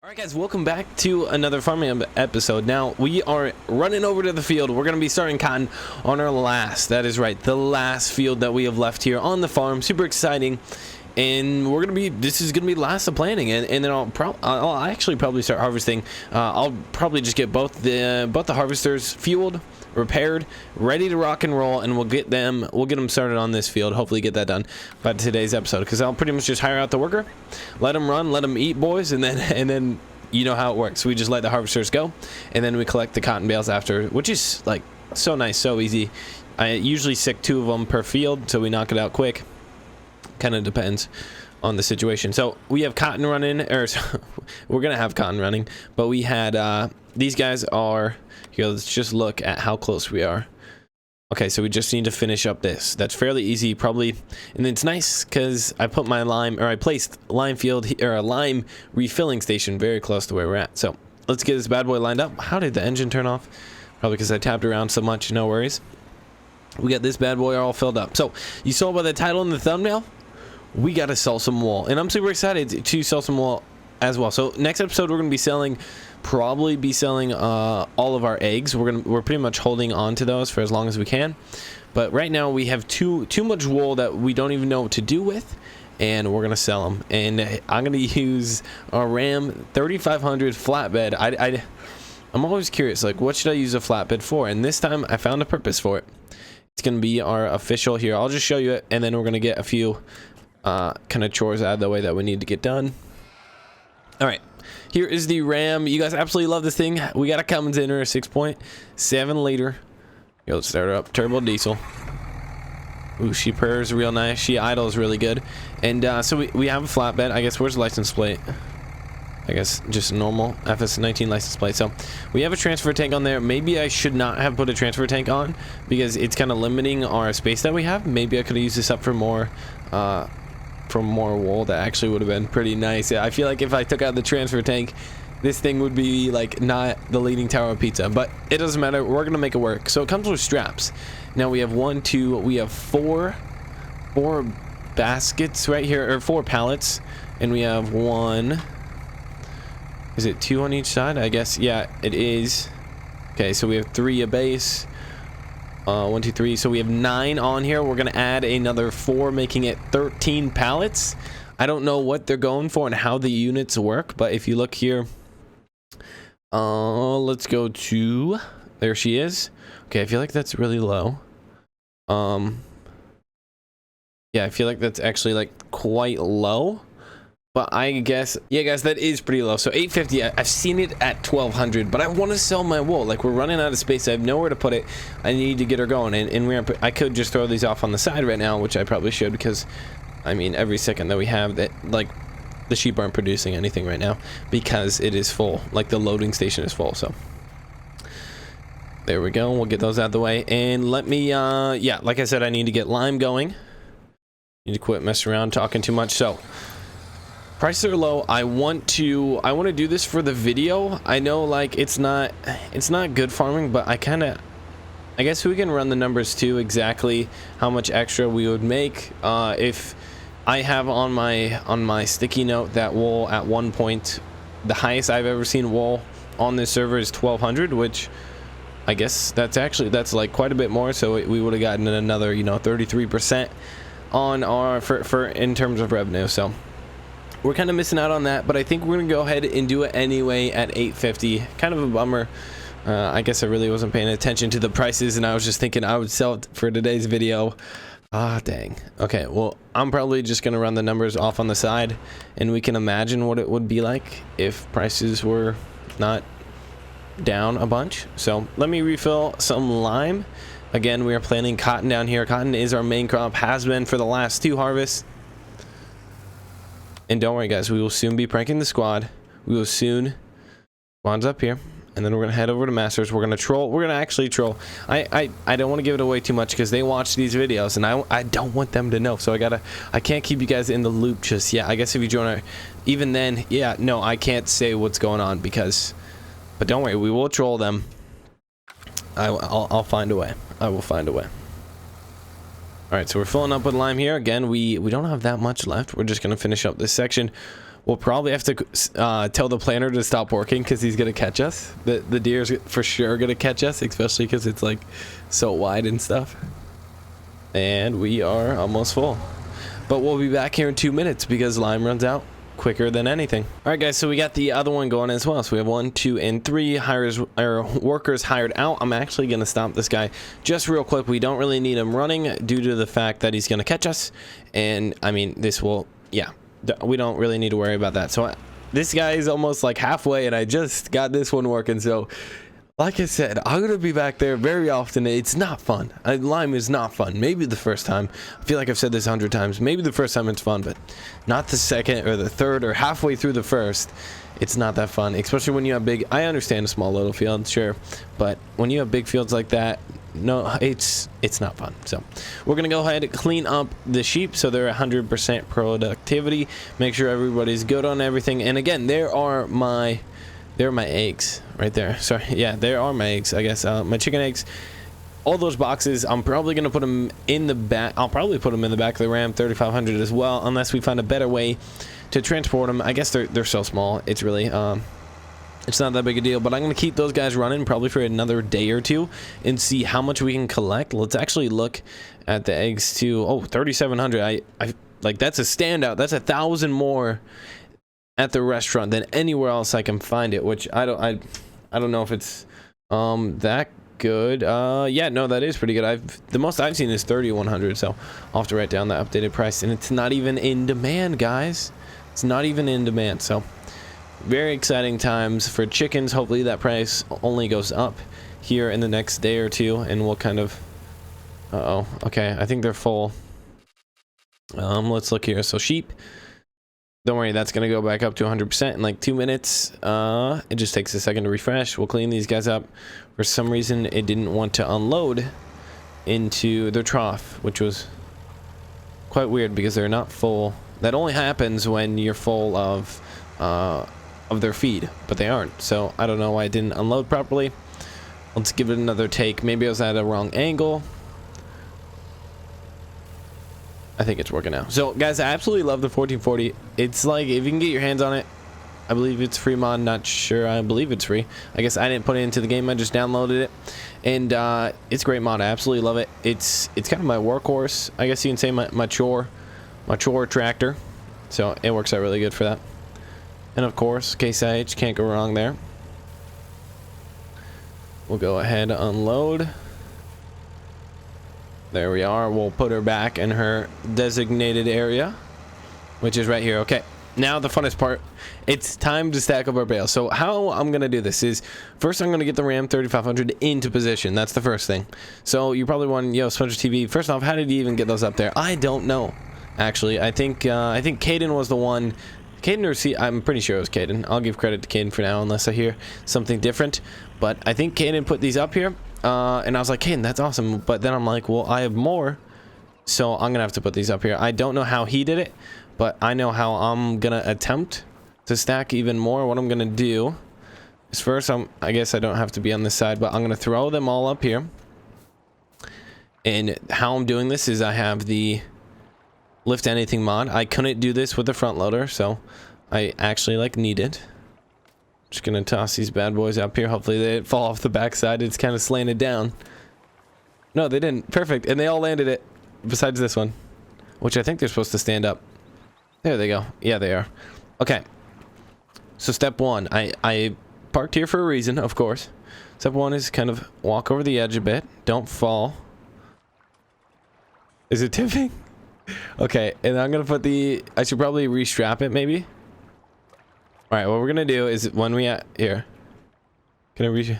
Alright guys, welcome back to another farming episode. Now, we are running over to the field. We're going to be starting cotton on our last, that is right, the last field that we have left here on the farm. Super exciting. And we're going to be, this is going to be the last of planting. And then I'll actually probably start harvesting. I'll probably just get both the harvesters fueled, repaired, ready to rock and roll, and we'll get them started on this field. Hopefully get that done by today's episode, because I'll pretty much just hire out the worker, let them run, let them eat, boys, and then you know how it works. We just let the harvesters go, and then we collect the cotton bales after, which is like so nice, so easy. I usually stick 2 of them per field, so we knock it out quick. Kind of depends on the situation. So we have cotton running, or we're gonna have cotton running, but we had these guys are here. Let's just look at how close we are. Okay, so we just need to finish up this. That's fairly easy, probably, and it's nice because I put my I placed lime field or a lime refilling station very close to where we're at. So let's get this bad boy lined up. How did the engine turn off? Probably because I tapped around so much. No worries. We got this bad boy all filled up. So you saw by the title and the thumbnail, we got to sell some wool, and I'm super excited to sell some wool as well. So next episode, we're going to be probably be selling all of our eggs. We're pretty much holding on to those for as long as we can, but right now we have too much wool that we don't even know what to do with, and we're going to sell them. And I'm going to use a Ram 3500 flatbed. I'm always curious, like, what should I use a flatbed for? And this time I found a purpose for it. It's going to be our official here. I'll just show you it, and then we're going to get a few kind of chores out of the way that we need to get done. All right, here is the Ram. You guys absolutely love this thing. We got a Cummins in her, 6.7 liter. Here, let's start her up. Turbo diesel. Ooh, she purrs real nice. She idles really good. And so we have a flatbed. I guess, where's the license plate? I guess just a normal FS19 license plate. So we have a transfer tank on there. Maybe I should not have put a transfer tank on because it's kind of limiting our space that we have. Maybe I could have used this up for more wool. That actually would have been pretty nice. I feel like if I took out the transfer tank, this thing would be like not the leaning tower of pizza, but it doesn't matter. We're gonna make it work. So it comes with straps. Now we have we have four baskets right here, or 4 pallets, and we have one. Is it 2 on each side? I guess, yeah, it is. Okay, so we have 3 a base. 1, 2, 3. So we have 9 on here. We're gonna add another 4, making it 13 pallets. I don't know what they're going for and how the units work, but if you look here, let's go to, there she is. Okay, I feel like that's really low. Yeah, I feel like that's actually like quite low. But I guess, yeah, guys, that is pretty low. So 850, I've seen it at 1200, but I want to sell my wool. Like, we're running out of space. I have nowhere to put it. I need to get her going. And I could just throw these off on the side right now, which I probably should, because, I mean, every second that we have that, like, the sheep aren't producing anything right now because it is full. Like, the loading station is full, so. There we go. We'll get those out of the way. And let me, yeah, like I said, I need to get lime going. Need to quit messing around, talking too much. So prices are low. I want to do this for the video. I know, like, it's not good farming, but I guess we can run the numbers too, exactly how much extra we would make if I have on my sticky note that wool at one point, the highest I've ever seen wool on this server is 1200, which I guess that's like quite a bit more. So we would have gotten another, you know, 33% on our for in terms of revenue. So we're kind of missing out on that, but I think we're gonna go ahead and do it anyway at 850. Kind of a bummer. I guess I really wasn't paying attention to the prices, and I was just thinking I would sell it for today's video. Ah, dang. Okay, well, I'm probably just gonna run the numbers off on the side, and we can imagine what it would be like if prices were not down a bunch. So let me refill some lime. Again, we are planting cotton down here. Cotton is our main crop, has been for the last 2 harvests. And don't worry, guys, we will soon be pranking the squad. We will soon. Squad's up here. And then we're going to head over to Masters. We're going to troll. We're going to actually troll. I don't want to give it away too much because they watch these videos. And I don't want them to know. So I can't keep you guys in the loop just yet. I guess if you join our, even then, yeah, no, I can't say what's going on because, but don't worry, we will troll them. I'll find a way. I will find a way. All right, so we're filling up with lime here. Again, we don't have that much left. We're just going to finish up this section. We'll probably have to tell the planter to stop working because he's gonna catch us. The deer's for sure gonna catch us, especially because it's like so wide and stuff. And we are almost full, but we'll be back here in 2 minutes because lime runs out quicker than anything. All right, guys, so we got the other one going as well. So we have 1, 2, and 3 workers hired out. I'm actually gonna stop this guy just real quick. We don't really need him running due to the fact that he's gonna catch us, and I mean, this will, yeah, we don't really need to worry about that. So this guy is almost like halfway, and I just got this one working. So like I said, I'm gonna be back there very often. It's not fun. Lime is not fun. Maybe the first time. I feel like I've said this 100 times. Maybe the first time it's fun, but not the second or the third or halfway through the first. It's not that fun, especially when you have big, I understand a small little field, sure, but when you have big fields like that, no, it's not fun. So we're gonna go ahead and clean up the sheep so they're 100% productivity. Make sure everybody's good on everything. And again, there are my eggs right there. Sorry, yeah, there are my eggs, I guess. My chicken eggs. All those boxes, I'm probably gonna put them in the back. I'll probably put them in the back of the Ram 3500 as well, unless we find a better way to transport them. I guess they're so small. It's really it's not that big a deal, but I'm going to keep those guys running probably for another day or two and see how much we can collect. Let's actually look at the eggs too. Oh, 3,700. I like, that's a standout. That's 1,000 more at the restaurant than anywhere else I can find it, which I don't know if it's that good. Yeah, no, that is pretty good. The most I've seen is 3,100, so I'll have to write down the updated price, and it's not even in demand, guys. It's not even in demand. So very exciting times for chickens. Hopefully that price only goes up here in the next day or two, and we'll kind of okay, I think they're full. Let's look here. So sheep, don't worry, that's gonna go back up to 100% in like 2 minutes. It just takes a second to refresh. We'll clean these guys up. For some reason it didn't want to unload into their trough, which was quite weird because they're not full. That only happens when you're full of their feed, but they aren't. So I don't know why it didn't unload properly. Let's give it another take. Maybe I was at a wrong angle. I think it's working now. So guys, I absolutely love the 1440. It's like, if you can get your hands on it, I believe it's free mod. Not sure. I believe it's free. I guess I didn't put it into the game. I just downloaded it, and it's a great mod. I absolutely love it. It's kind of my workhorse, I guess you can say, my chore tractor. So it works out really good for that. And of course, Case IH, can't go wrong there. We'll go ahead and unload. There we are. We'll put her back in her designated area, which is right here. Okay, now the funnest part. It's time to stack up our bales. So how I'm gonna do this is, first I'm gonna get the Ram 3500 into position. That's the first thing. So you're probably wondering, yo, Sponge TV, first off, how did you even get those up there? I don't know, actually. I think Caden was the one. Caden or C, I'm pretty sure it was Caden. I'll give credit to Caden for now, unless I hear something different. But I think Caden put these up here, and I was like, Caden, that's awesome. But then I'm like, well, I have more, so I'm gonna have to put these up here. I don't know how he did it, but I know how I'm gonna attempt to stack even more. What I'm gonna do is, first, I guess I don't have to be on this side, but I'm gonna throw them all up here. And how I'm doing this is I have the lift anything mod. I couldn't do this with the front loader, so I actually need it. Just gonna toss these bad boys up here. Hopefully they didn't fall off the backside. It's kind of slanted down. No, they didn't. Perfect. And they all landed it, besides this one, which I think they're supposed to stand up. There they go. Yeah, they are. Okay, so step one, I parked here for a reason, of course. Step one is kind of walk over the edge a bit. Don't fall. Is it tipping? Okay, and I'm gonna put I should probably restrap it, maybe. All right, what we're gonna do is, when we here, can I reach?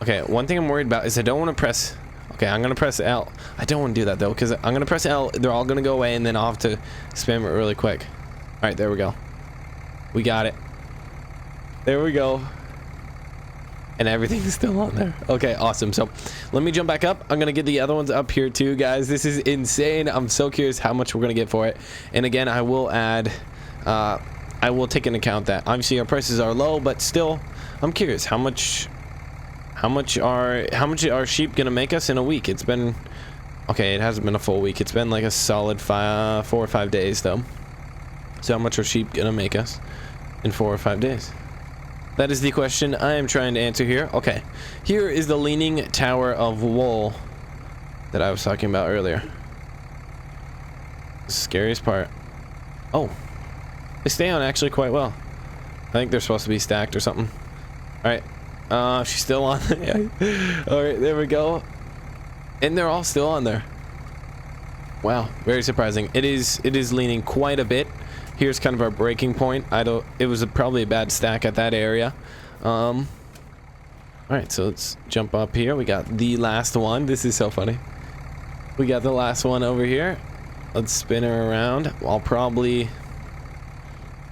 Okay, one thing I'm worried about is I don't want to press. Okay, I'm gonna press L. I don't want to do that though, because I'm gonna press L. They're all gonna go away, and then I'll have to spam it really quick. All right, there we go. We got it. There we go. And everything's still on there. Okay, awesome. So let me jump back up. I'm gonna get the other ones up here too, guys. This is insane. I'm so curious how much we're gonna get for it. And again, I will add, I will take into account that obviously our prices are low, but still, I'm curious how much are sheep gonna make us in a week. It's been, okay, it hasn't been a full week. It's been like a solid 4 or 5 days though. So how much are sheep gonna make us in 4 or 5 days? That is the question I am trying to answer here. Okay, here is the leaning tower of wool that I was talking about earlier. The scariest part. Oh, they stay on actually quite well. I think they're supposed to be stacked or something. All right, she's still on. All right, there we go. And they're all still on there. Wow, very surprising. It is leaning quite a bit. Here's kind of our breaking point. It was probably a bad stack at that area. All right, so let's jump up here. We got the last one. This is so funny. We got the last one over here. Let's spin her around. I'll probably,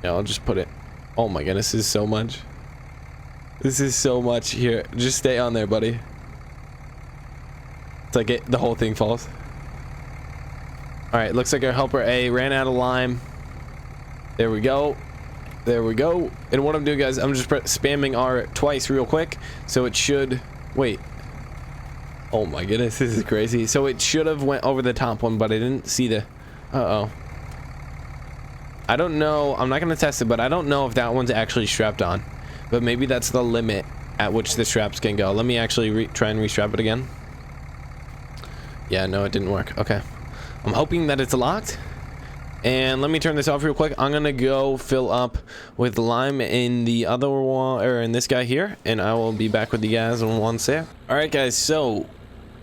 yeah, I'll just put it. Oh my goodness, this is so much. This is so much. Here, just stay on there, buddy. It's like the whole thing falls. All right, looks like our helper A ran out of lime. There we go. There we go. And what I'm doing, guys, I'm just spamming R twice real quick. So it should... Wait. Oh my goodness, this is crazy. So it should have went over the top one, but I didn't see the... Uh-oh. I don't know. I'm not going to test it, but I don't know if that one's actually strapped on. But maybe that's the limit at which the straps can go. Let me actually try and restrap it again. Yeah, no, it didn't work. Okay. I'm hoping that it's locked. And let me turn this off real quick. I'm gonna go fill up with lime in the other one, or in this guy here, and I will be back with you guys in one sec. All right, guys. So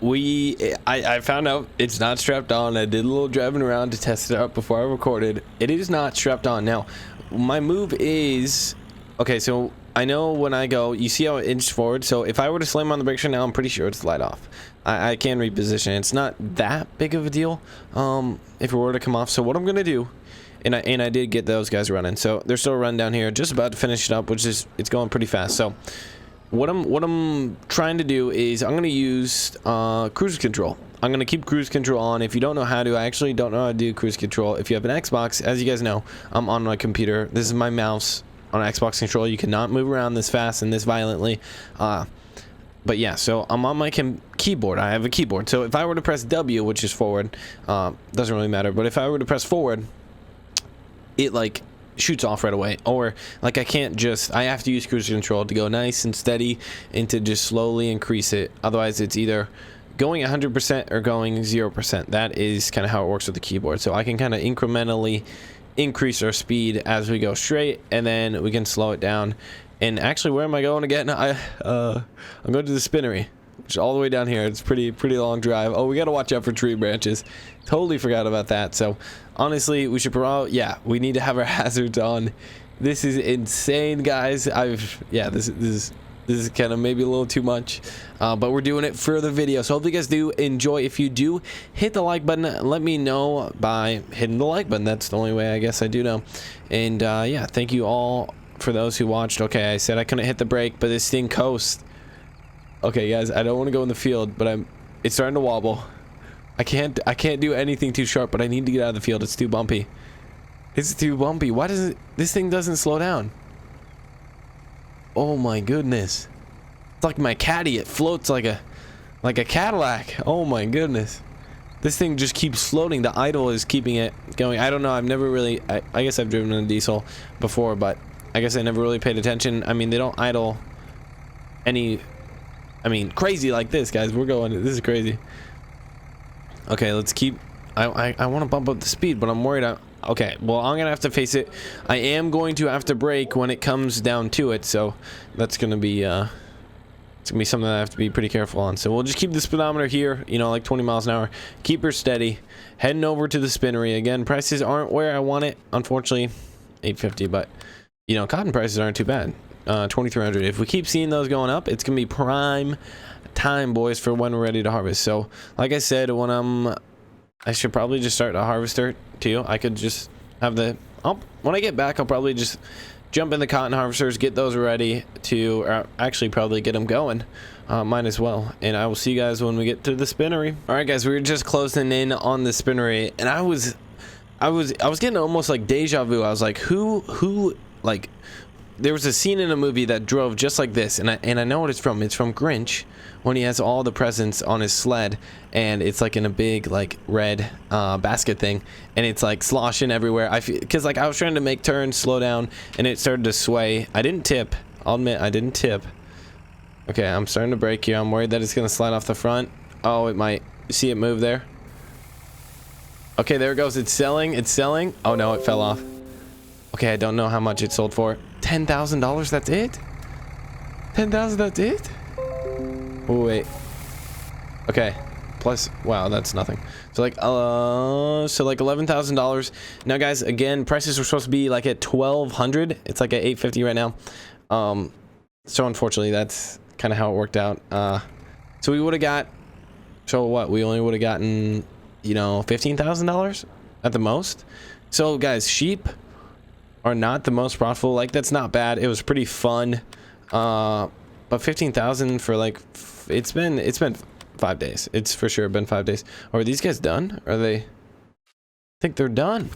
I found out it's not strapped on. I did a little driving around to test it out before I recorded. It is not strapped on. Now, my move is okay. So I know when I go, you see how it inched forward. So if I were to slam on the brakes right now, I'm pretty sure it's light off. I can reposition. It's not that big of a deal if it were to come off. So what I'm gonna do, and I did get those guys running. So they're still running down here, just about to finish it up, which is it's going pretty fast. So what I'm trying to do is I'm gonna use cruise control. I'm gonna keep cruise control on. If you don't know how to, I actually don't know how to do cruise control. If you have an Xbox, as you guys know, I'm on my computer. This is my mouse on Xbox control. You cannot move around this fast and this violently. But yeah, so I'm on my keyboard. I have a keyboard. So if I were to press W, which is forward, doesn't really matter. But if I were to press forward, it like shoots off right away. Or like I have to use cruise control to go nice and steady and to just slowly increase it. Otherwise, it's either going 100% or going 0%. That is kind of how it works with the keyboard. So I can kind of incrementally increase our speed as we go straight, and then we can slow it down. And actually, where am I going again? I'm going to the spinnery, which is all the way down here. It's pretty long drive. Oh, we got to watch out for tree branches. Totally forgot about that. So honestly, we should probably, yeah, we need to have our hazards on. This is insane, guys. This is kind of maybe a little too much, but we're doing it for the video. So hopefully you guys do enjoy. If you do, hit the like button. Let me know by hitting the like button. That's the only way I guess I do know. And yeah, thank you all for those who watched. Okay, I said I couldn't hit the brake, but this thing coasts. Okay, guys, I don't want to go in the field, but it's starting to wobble. I can't do anything too sharp, but I need to get out of the field. It's too bumpy. It's too bumpy. Why doesn't this thing doesn't slow down? Oh my goodness. It's like my caddy. It floats like a Cadillac. Oh my goodness. This thing just keeps floating. The idle is keeping it going. I don't know. I've never really, I guess I've driven a diesel before, but I guess I never really paid attention. I mean, they don't idle crazy like this, guys. This is crazy. Okay, let's keep, I want to bump up the speed, but I'm worried. Okay, well, I'm gonna have to face it. I am going to have to brake when it comes down to it, so that's gonna be it's gonna be something that I have to be pretty careful on. So we'll just keep the speedometer here, you know, like 20 miles an hour. Keep her steady. Heading over to the spinnery again. Prices aren't where I want it, unfortunately. $8.50, but you know, cotton prices aren't too bad. 2,300. If we keep seeing those going up, it's gonna be prime time, boys, for when we're ready to harvest. So, like I said, I should probably just start a harvester too. I could just have when I get back, I'll probably just jump in the cotton harvesters, get those ready to, or actually probably get them going. Might as well. And I will see you guys when we get to the spinnery. All right, guys, we were just closing in on the spinnery, and I was getting almost like deja vu. I was like, who like there was a scene in a movie that drove just like this, and I know what it's from. It's from Grinch, when he has all the presents on his sled, and it's like in a big like red basket thing, and it's like sloshing everywhere. I feel, because like I was trying to make turns, slow down, and it started to sway. I didn't tip. I'll admit I didn't tip. Okay, I'm starting to brake here. I'm worried that it's gonna slide off the front. Oh, it might. See it move there? Okay, there it goes. It's selling. It's selling. Oh no, it fell off. Okay, I don't know how much it sold for. $10,000. That's it? 10,000. That's it? Oh wait. Okay. Plus, wow, that's nothing. So like $11,000. Now, guys, again, prices were supposed to be like at $1,200. It's like at $850 right now. So unfortunately, that's kind of how it worked out. So we would have got. So what? We only would have gotten, you know, $15,000 at the most. So guys, sheep are not the most profitable. Like, that's not bad. It was pretty fun. But 15,000 for like, it's been 5 days. It's for sure been 5 days. Are these guys done? Are they? I think they're done.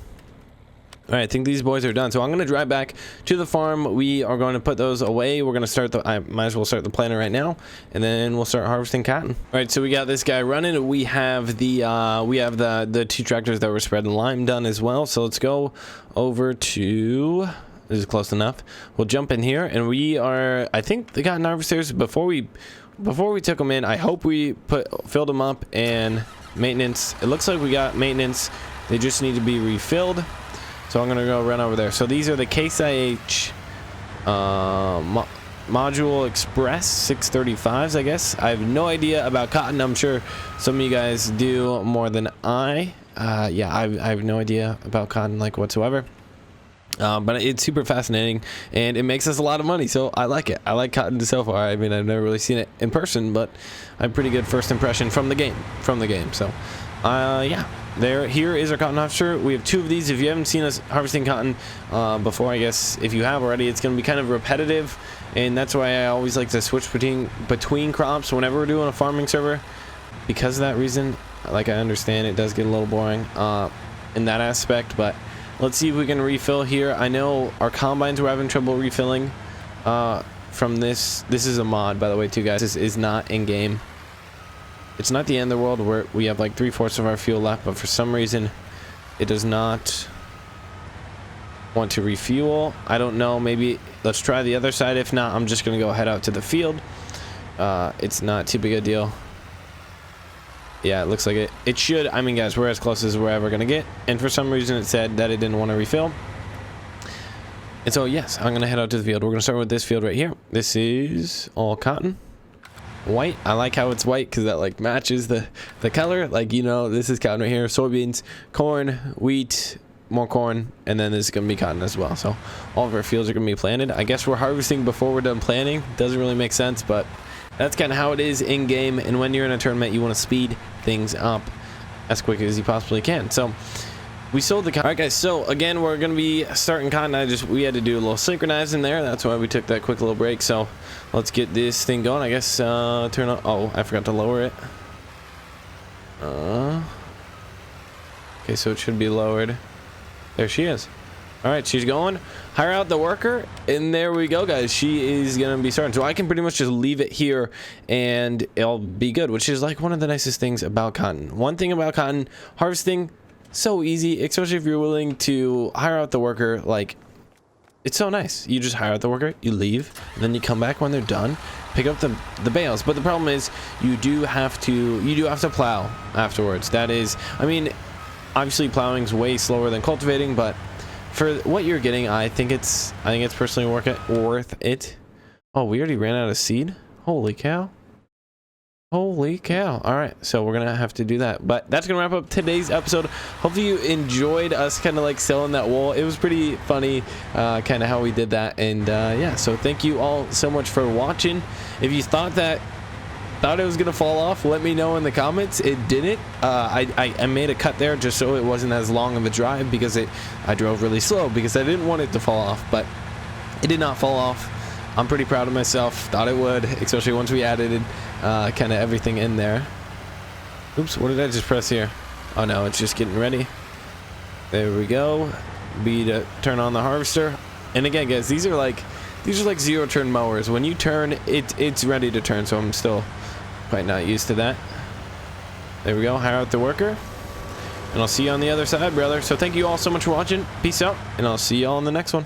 All right, I think these boys are done. So I'm going to drive back to the farm. We are going to put those away. We're going to start I might as well start the planter right now, and then we'll start harvesting cotton. All right, so we got this guy running. We have the 2 tractors that were spreading lime done as well. So let's go over to, this is close enough. We'll jump in here, and we are, I think the cotton harvesters, before we took them in, I hope we filled them up, and maintenance. It looks like we got maintenance. They just need to be refilled. So I'm going to go run over there. So these are the Case IH Module Express 635s, I guess. I have no idea about cotton. I'm sure some of you guys do more than I. Yeah, I have no idea about cotton like whatsoever. But it's super fascinating, and it makes us a lot of money, so I like it. I like cotton so far. I mean, I've never really seen it in person, but I have pretty good first impression from the game. So, yeah. Here is our cotton harvester. We have 2 of these. If you haven't seen us harvesting cotton before, I guess if you have already, it's going to be kind of repetitive, and that's why I always like to switch between crops whenever we're doing a farming server. Because of that reason, like, I understand it does get a little boring in that aspect, but let's see if we can refill here. I know our combines were having trouble refilling from this. This is a mod, by the way, too, guys. This is not in game. It's not the end of the world where we have like 3/4 of our fuel left, but for some reason it does not want to refuel. I don't know. Maybe let's try the other side. If not, I'm just going to go head out to the field. It's not too big a deal. Yeah, it looks like it. It should. I mean, guys, we're as close as we're ever going to get. And for some reason it said that it didn't want to refill. And so, yes, I'm going to head out to the field. We're going to start with this field right here. This is all cotton. White. I like how it's white because that like matches the color. Like, you know, this is cotton right here. Soybeans, corn, wheat, more corn, and then this is going to be cotton as well. So all of our fields are going to be planted. I guess we're harvesting before we're done planting. Doesn't really make sense, but that's kind of how it is in game. And when you're in a tournament, you want to speed things up as quick as you possibly can. So we sold the cotton. All right, guys, so again, we're going to be starting cotton. We had to do a little synchronizing there. That's why we took that quick little break. So let's get this thing going. I guess turn on. Oh, I forgot to lower it. Okay, so it should be lowered. There she is. All right, she's going. Hire out the worker, and there we go, guys. She is gonna be starting. So I can pretty much just leave it here and it'll be good, which is like one of the nicest things about cotton. One thing about cotton harvesting, so easy, especially if you're willing to hire out the worker. Like, it's so nice. You just hire out the worker, you leave, and then you come back when they're done, pick up the bales. But the problem is you do have to plow afterwards. That is, I mean, obviously plowing's way slower than cultivating, but for what you're getting, I think it's personally worth it. Oh, we already ran out of seed. Holy cow. Holy cow. All right, so we're gonna have to do that, but that's gonna wrap up today's episode. Hopefully you enjoyed us kind of like selling that wool. It was pretty funny kind of how we did that. And yeah, so thank you all so much for watching. If you thought it was gonna fall off, let me know in the comments. It didn't. I made a cut there just so it wasn't as long of a drive, because I drove really slow because I didn't want it to fall off, but it did not fall off. I'm pretty proud of myself. Thought it would, especially once we added kind of everything in there. Oops, what did I just press here? Oh no, it's just getting ready. There we go. B to turn on the harvester. And again, guys, these are like These are like zero turn mowers. When you turn, it's ready to turn, so I'm still quite not used to that. There we go. Hire out the worker. And I'll see you on the other side, brother. So thank you all so much for watching. Peace out, and I'll see you all in the next one.